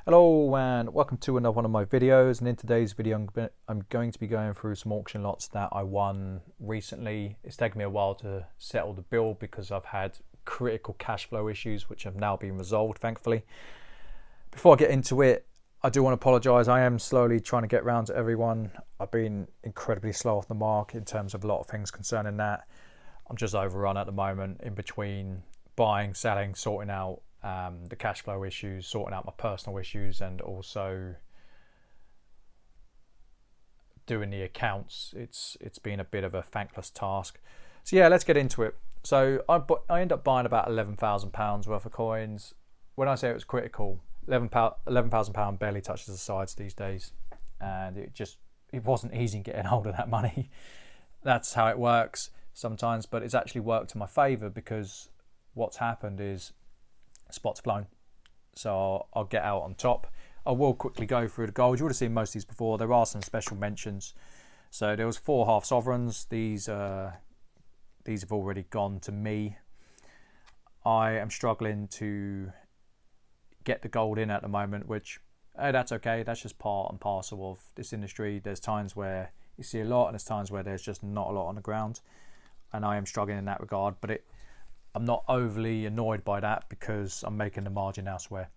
Hello and welcome to another one of my videos, and in today's video I'm going to be going through some auction lots that I won recently. It's taken me a while to settle the bill because I've had critical cash flow issues which have now been resolved, thankfully. Before I get into it, I do want to apologise. I am slowly trying to get round to everyone. I've been incredibly slow off the mark in terms of a lot of things concerning that. I'm just overrun at the moment in between buying, selling, sorting out the cash flow issues, sorting out my personal issues, and also doing the accounts. It's been a bit of a thankless task. So yeah, let's get into it. So I ended up buying about £11,000 worth of coins. When I say it was critical, £11,000 barely touches the sides these days, and it wasn't easy getting hold of that money. That's how it works sometimes, but it's actually worked in my favour because what's happened is spot's flown, so I'll get out on top. I will quickly go through the gold. You would have seen most of these before. There are some special mentions. So there was 4 half sovereigns. These have already gone to me. I am struggling to get the gold in at the moment, which that's okay. That's just part and parcel of this industry. There's times where you see a lot and there's times where there's just not a lot on the ground, and I am struggling in that regard, but I'm not overly annoyed by that because I'm making the margin elsewhere.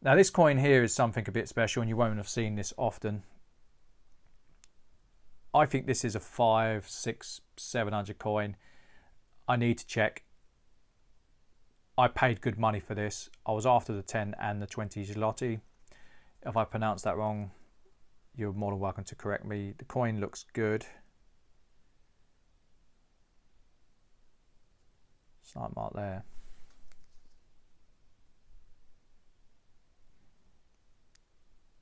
Now this coin here is something a bit special, and you won't have seen this often. I think this is a 500, 600, 700 coin. I need to check. I paid good money for this. I was after the 10 and the 20 zloty. If I pronounce that wrong, you're more than welcome to correct me. The coin looks good. Slight mark there.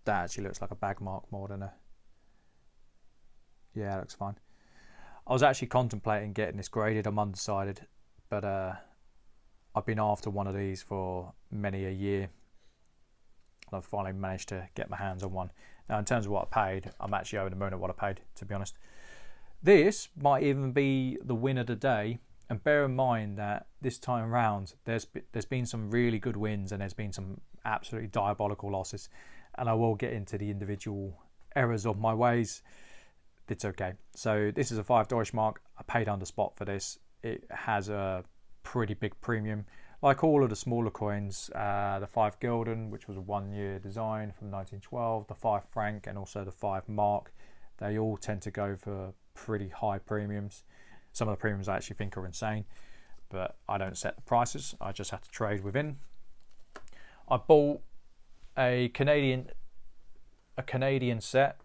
That actually looks like a bag mark more than a... Yeah, it looks fine. I was actually contemplating getting this graded. I'm undecided, but I've been after one of these for many a year, and I've finally managed to get my hands on one. Now, in terms of what I paid, I'm actually over the moon at what I paid, to be honest. This might even be the win of the day. And bear in mind that this time round, there's been some really good wins and there's been some absolutely diabolical losses. And I will get into the individual errors of my ways. It's okay. So this is a 5 Deutschmark. I paid under spot for this. It has a pretty big premium. Like all of the smaller coins, the 5 Gulden, which was a 1-year design from 1912, the 5 Franc and also the 5 Mark, they all tend to go for pretty high premiums. Some of the premiums I actually think are insane, but I don't set the prices. I just have to trade within. I bought a Canadian set.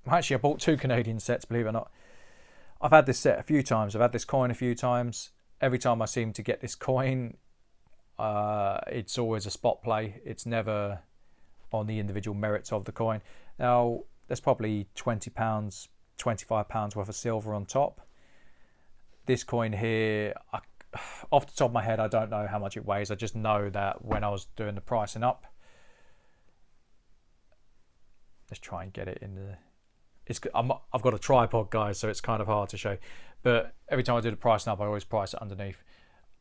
Actually, I bought 2 Canadian sets, believe it or not. I've had this set a few times. I've had this coin a few times. Every time I seem to get this coin, it's always a spot play. It's never on the individual merits of the coin. Now, there's probably £20, £25 worth of silver on top. This coin here, off the top of my head, I don't know how much it weighs. I just know that when I was doing the pricing up, let's try and get it in the... I've got a tripod, guys, so it's kind of hard to show. But every time I do the pricing up, I always price it underneath.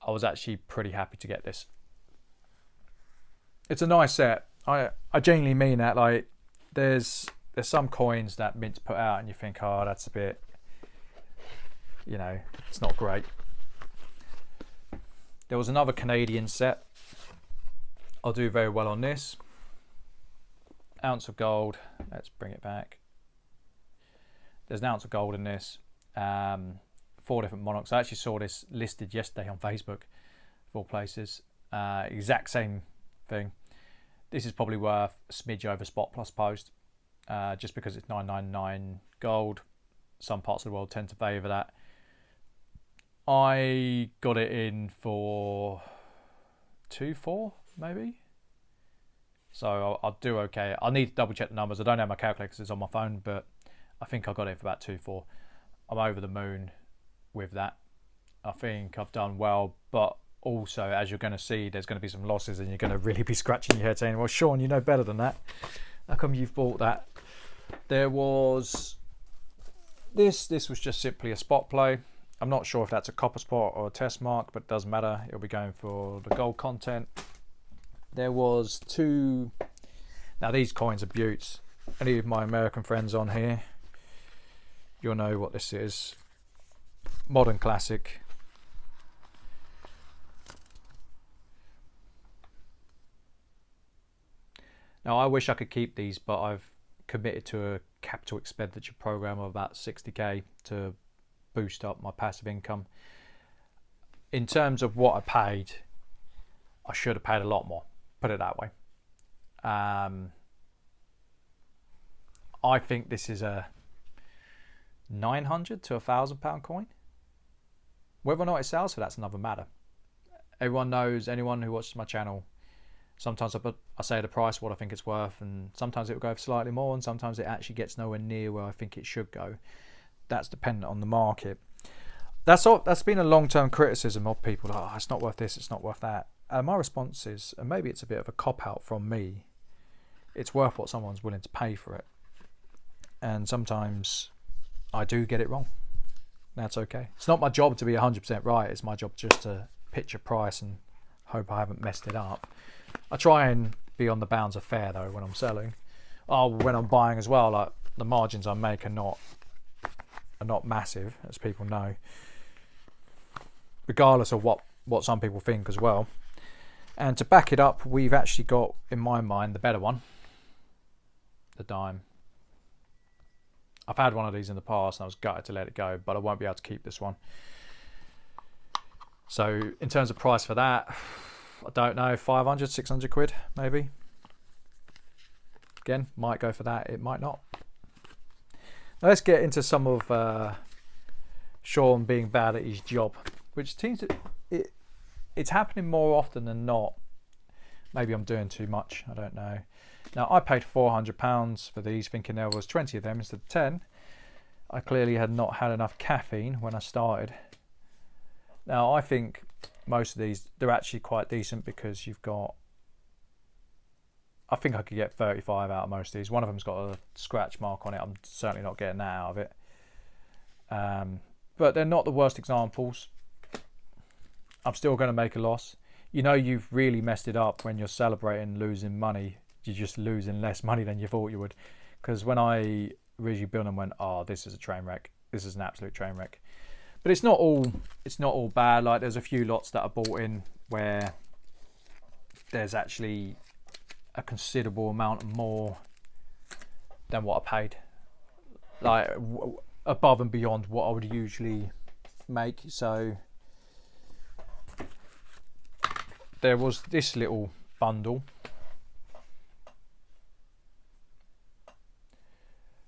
I was actually pretty happy to get this. It's a nice set. I genuinely mean that. Like, there's some coins that Mint's put out, and you think, oh, that's a bit... You know, it's not great. There was another Canadian set. I'll do very well on this. Ounce of gold. Let's bring it back. There's an ounce of gold in this. 4 different monarchs. I actually saw this listed yesterday on Facebook, of all places. Exact same thing. This is probably worth a smidge over spot plus post, just because it's 999 gold. Some parts of the world tend to favour that. I got it in for 2.4 maybe. So I'll do okay. I'll need to double check the numbers. I don't have my calculator because it's on my phone, but I think I got it for about 2.4. I'm over the moon with that. I think I've done well, but also, as you're going to see, there's going to be some losses and you're going to really be scratching your head saying, well, Sean, you know better than that. How come you've bought that? There was this was just simply a spot play. I'm not sure if that's a copper spot or a test mark, but it doesn't matter. It'll be going for the gold content. There was 2 Now these coins are beauts. Any of my American friends on here, you'll know what this is. Modern classic. Now I wish I could keep these, but I've committed to a capital expenditure program of about 60k to boost up my passive income. In terms of what I paid, I should have paid a lot more, put it that way. I think this is a 900 to £1,000 coin. Whether or not it sells for that's another matter. Everyone knows, anyone who watches my channel, sometimes I say the price, what I think it's worth, and sometimes it will go for slightly more, and sometimes it actually gets nowhere near where I think it should go. That's dependent on the market. That's been a long-term criticism of people, like, oh, it's not worth this, it's not worth that. And my response is, and maybe it's a bit of a cop-out from me, it's worth what someone's willing to pay for it. And sometimes I do get it wrong. That's okay. It's not my job to be 100% right. It's my job just to pitch a price and hope I haven't messed it up. I try and be on the bounds of fair though when I'm selling. Oh, when I'm buying as well, like the margins I make are not massive, as people know. Regardless of what some people think as well. And to back it up, we've actually got, in my mind, the better one. The dime. I've had one of these in the past and I was gutted to let it go, but I won't be able to keep this one. So in terms of price for that, I don't know, 500, 600 quid maybe. Again, might go for that, it might not. Now let's get into some of Sean being bad at his job, which seems it's happening more often than not. Maybe I'm doing too much, I don't know. Now I paid £400 for these, thinking there was 20 of them instead of 10. I clearly had not had enough caffeine when I started. Now I think most of these, they're actually quite decent because you've got, I think I could get 35 out of most of these. One of them's got a scratch mark on it. I'm certainly not getting that out of it. But they're not the worst examples. I'm still going to make a loss. You know you've really messed it up when you're celebrating losing money. You're just losing less money than you thought you would. Because when I originally built them, went, oh, this is a train wreck. This is an absolute train wreck. But it's not all bad. Like there's a few lots that are bought in where there's actually a considerable amount more than what I paid. Like above and beyond what I would usually make. So there was this little bundle.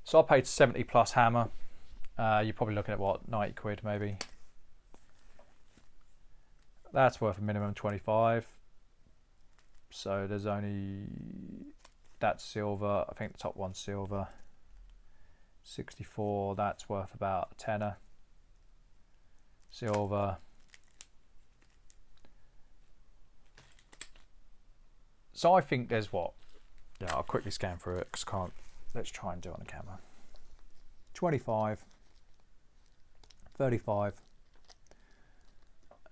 So I paid 70 plus hammer. You're probably looking at what, 90 quid maybe. That's worth a minimum 25. So there's only, that's silver. I think the top one's silver. 64, that's worth about a tenner. Silver. So I think there's what? Yeah, I'll quickly scan through it because I can't. Let's try and do it on the camera. 25. 35.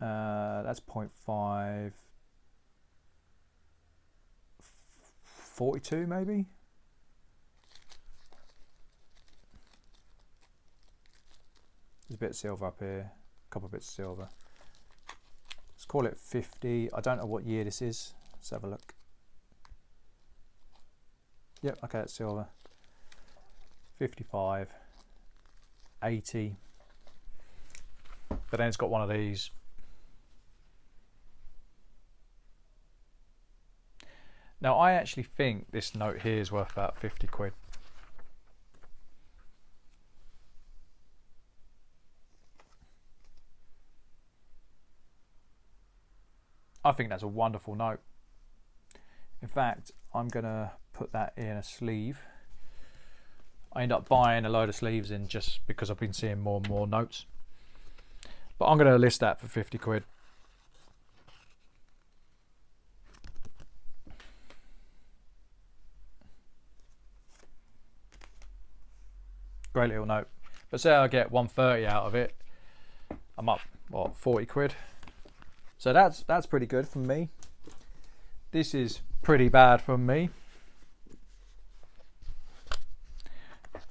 That's 0.5. 42 maybe. There's a bit of silver up here. A couple of bits of silver. Let's call it 50. I don't know what year this is. Let's have a look. Yep, okay, it's silver. 55, 80. But then it's got one of these. Now I actually think this note here is worth about 50 quid. I think that's a wonderful note. In fact, I'm gonna put that in a sleeve. I end up buying a load of sleeves in just because I've been seeing more and more notes. But I'm gonna list that for 50 quid. Great little note. But say I get 130 out of it, I'm up, what, 40 quid? So that's pretty good from me. This is pretty bad from me.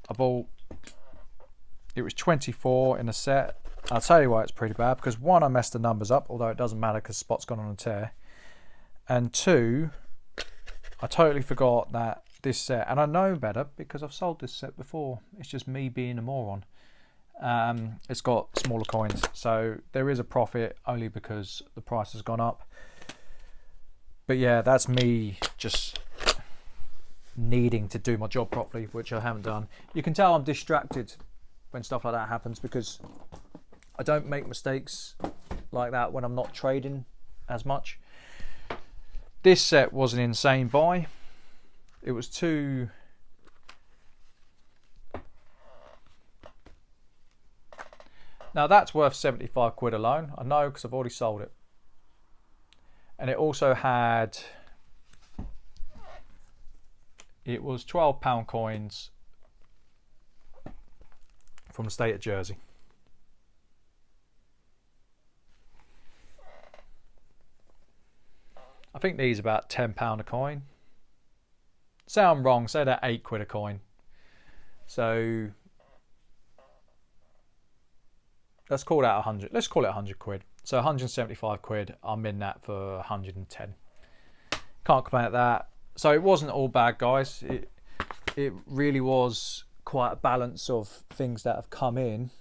I bought, it was 24 in a set. I'll tell you why it's pretty bad, because one, I messed the numbers up, although it doesn't matter because Spot's gone on a tear. And two, I totally forgot that this set, and I know better because I've sold this set before, it's just me being a moron. It's got smaller coins, so there is a profit only because the price has gone up. But yeah, that's me just needing to do my job properly, which I haven't done. You can tell I'm distracted when stuff like that happens because I don't make mistakes like that when I'm not trading as much. This set was an insane buy. It was too... Now that's worth 75 quid alone. I know because I've already sold it. And it also had... It was £12 coins from the state of Jersey. I think these are about £10 a coin. Say I'm wrong, say they're 8 quid a coin. So let's call that 100. Let's call it 100 quid. So 175 quid. I'm in that for 110. Can't complain at that. So it wasn't all bad, guys. It really was quite a balance of things that have come in.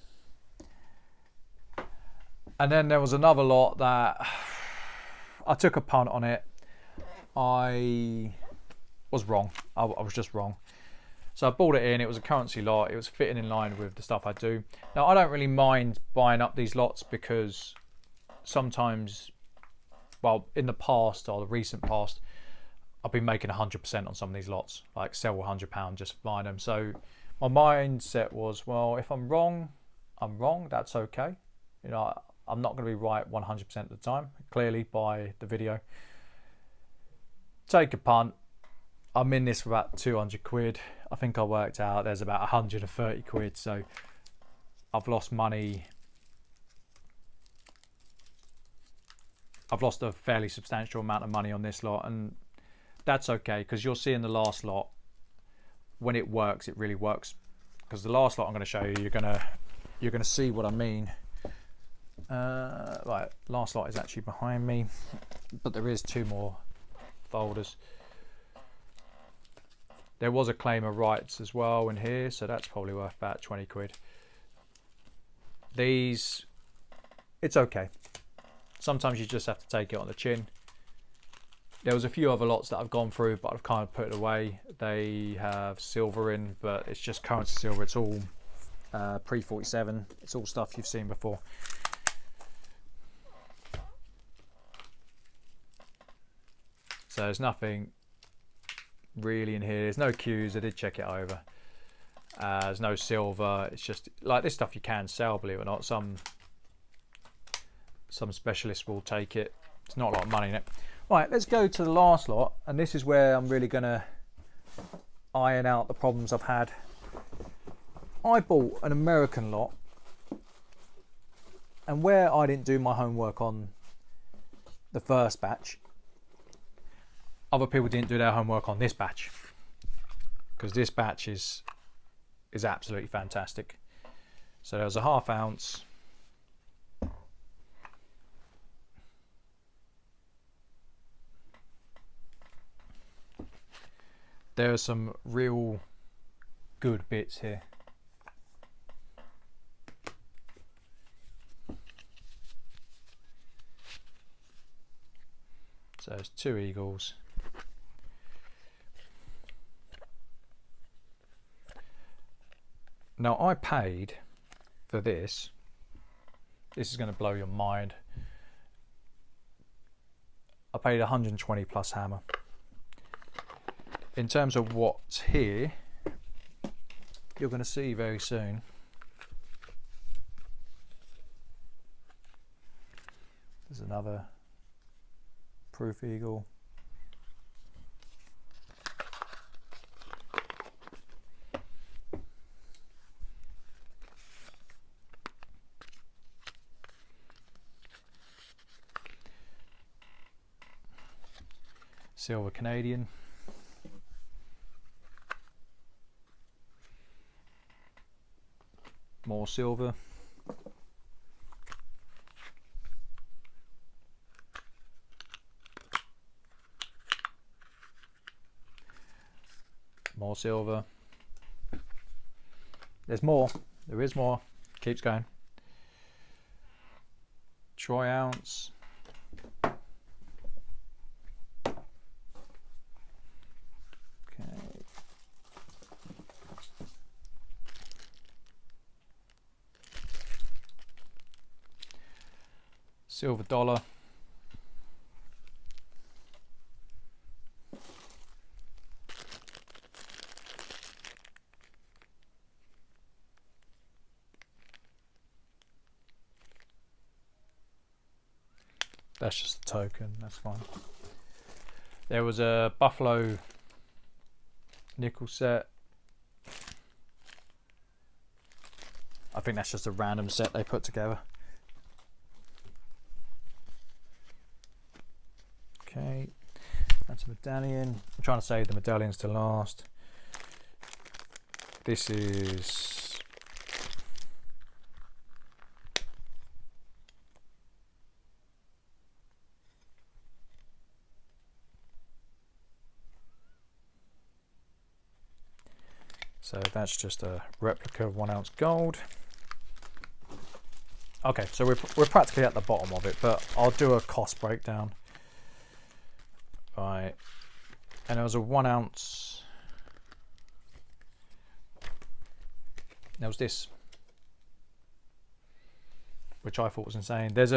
And then there was another lot that I took a punt on it. I was wrong. I was just wrong. So I bought it in. It was a currency lot. It was fitting in line with the stuff I do. Now, I don't really mind buying up these lots because sometimes, well, in the past or the recent past, I've been making 100% on some of these lots, like several £100 just buying them. So my mindset was, well, if I'm wrong, I'm wrong. That's okay. You know, I'm not going to be right 100% of the time, clearly by the video. Take a punt. I'm in this for about 200 quid. I think I worked out there's about 130 quid. So I've lost money. I've lost a fairly substantial amount of money on this lot, and that's okay because you'll see in the last lot when it works, it really works. Because the last lot I'm going to show you, you're gonna see what I mean. Right, last lot is actually behind me, but there is 2 more folders. There was a claim of rights as well in here, so that's probably worth about 20 quid. These, it's okay. Sometimes you just have to take it on the chin. There was a few other lots that I've gone through, but I've kind of put it away. They have silver in, but it's just currency silver. It's all pre-47. It's all stuff you've seen before. So there's nothing really in here. There's no cues. I did check it over. There's no silver. It's just like this stuff you can sell, believe it or not. Some specialists will take it. It's not a lot of money in it. Right, let's go to the last lot, and this is where I'm really going to iron out the problems I've had. I bought an American lot, and where I didn't do my homework on the first batch, other people didn't do their homework on this batch, because this batch is absolutely fantastic. So there was a ½ ounce. There are some real good bits here. So there's 2 eagles. Now I paid for this. This is going to blow your mind. I paid 120 plus hammer. In terms of what's here, you're going to see very soon. There's another proof eagle. Silver Canadian. More silver. More silver. There's more. There is more. Keeps going. Troy ounce. Okay. Silver dollar. That's just a token, that's fine. There was a Buffalo nickel set. I think that's just a random set they put together. Okay, that's a medallion. I'm trying to save the medallions to last. This is... So that's just a replica of 1 ounce gold. Okay, so we're practically at the bottom of it, but I'll do a cost breakdown. Right, and there was a 1 ounce. There was this, which I thought was insane. This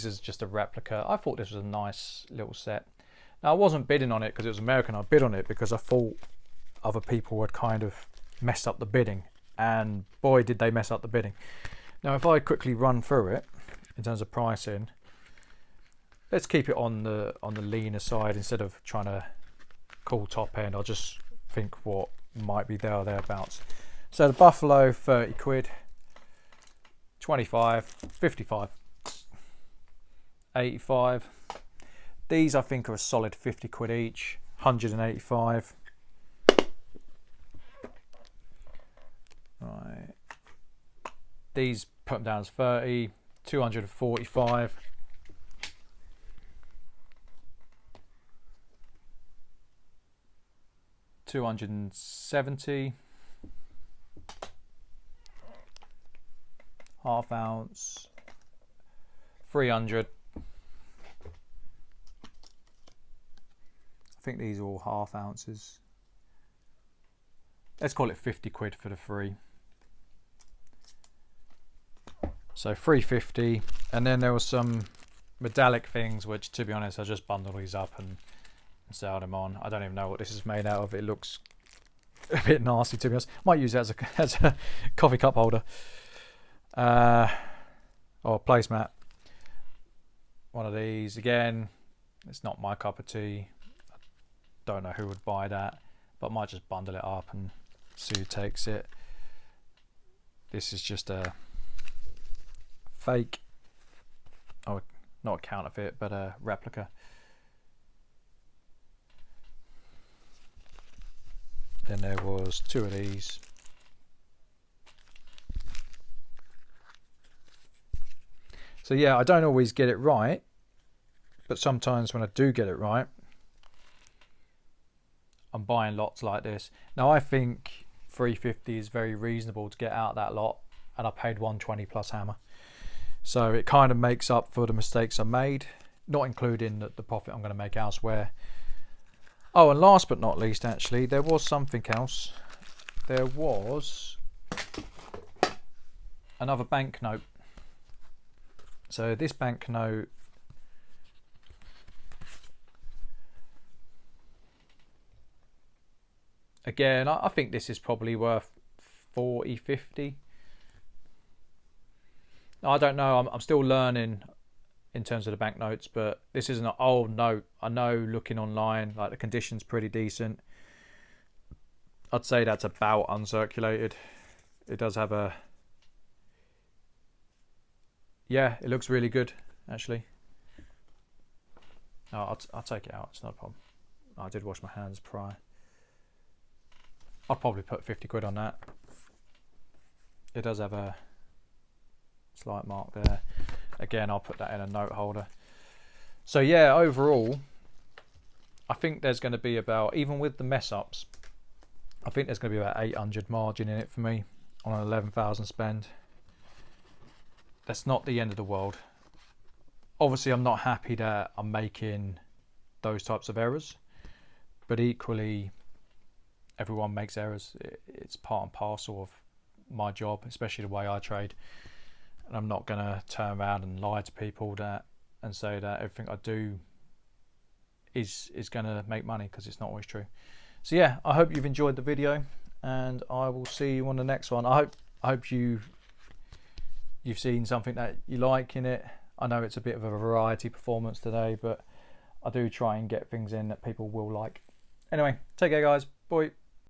is just a replica. I thought this was a nice little set. Now I wasn't bidding on it because it was American. I bid on it because I thought other people had kind of messed up the bidding, and boy did they mess up the bidding. Now if I quickly run through it in terms of pricing, let's keep it on the leaner side instead of trying to call top end. I'll just think what might be there or thereabouts. So the Buffalo, 30 quid, 25, 55, 85. These I think are a solid 50 quid each, 185. Right, these put them down as 30, 245, 270, half ounce, 300. I think these are all half ounces. Let's call it 50 quid for the three. So 350, and then there was some metallic things, which to be honest, I just bundle these up and sell them on. I don't even know what this is made out of. It looks a bit nasty to be honest. Might use it as a coffee cup holder, or placemat. One of these again. It's not my cup of tea. I don't know who would buy that, but I might just bundle it up and see who takes it. This is just a fake, oh, not a counterfeit, but a replica. Then there was 2 of these. So yeah, I don't always get it right, but sometimes when I do get it right, I'm buying lots like this. Now I think 350 is very reasonable to get out that lot, and I paid 120 plus hammer. So it kind of makes up for the mistakes I made, not including the profit I'm going to make elsewhere. Oh, and last but not least, actually, there was something else. There was another banknote. So this banknote, again, I think this is probably worth 40, 50. I don't know, I'm still learning in terms of the banknotes, but this is an old note. I know looking online, like the condition's pretty decent. I'd say that's about uncirculated. It does have a... Yeah, it looks really good, actually. Oh, I'll take it out, it's not a problem. I did wash my hands prior. I'll probably put 50 quid on that. it does have a slight mark there. Again, I'll put that in a note holder. So yeah, overall, I think there's going to be about, even with the mess ups, I think there's going to be about 800 margin in it for me on an 11,000 spend. That's not the end of the world. Obviously, I'm not happy that I'm making those types of errors, but equally, everyone makes errors. It's part and parcel of my job, especially the way I trade. And I'm not going to turn around and lie to people that and say that everything I do is going to make money, because it's not always true. So yeah, I hope you've enjoyed the video, and I will see you on the next one. I hope you've seen something that you like in it. I know it's a bit of a variety performance today, but I do try and get things in that people will like. Anyway, take care guys. Bye.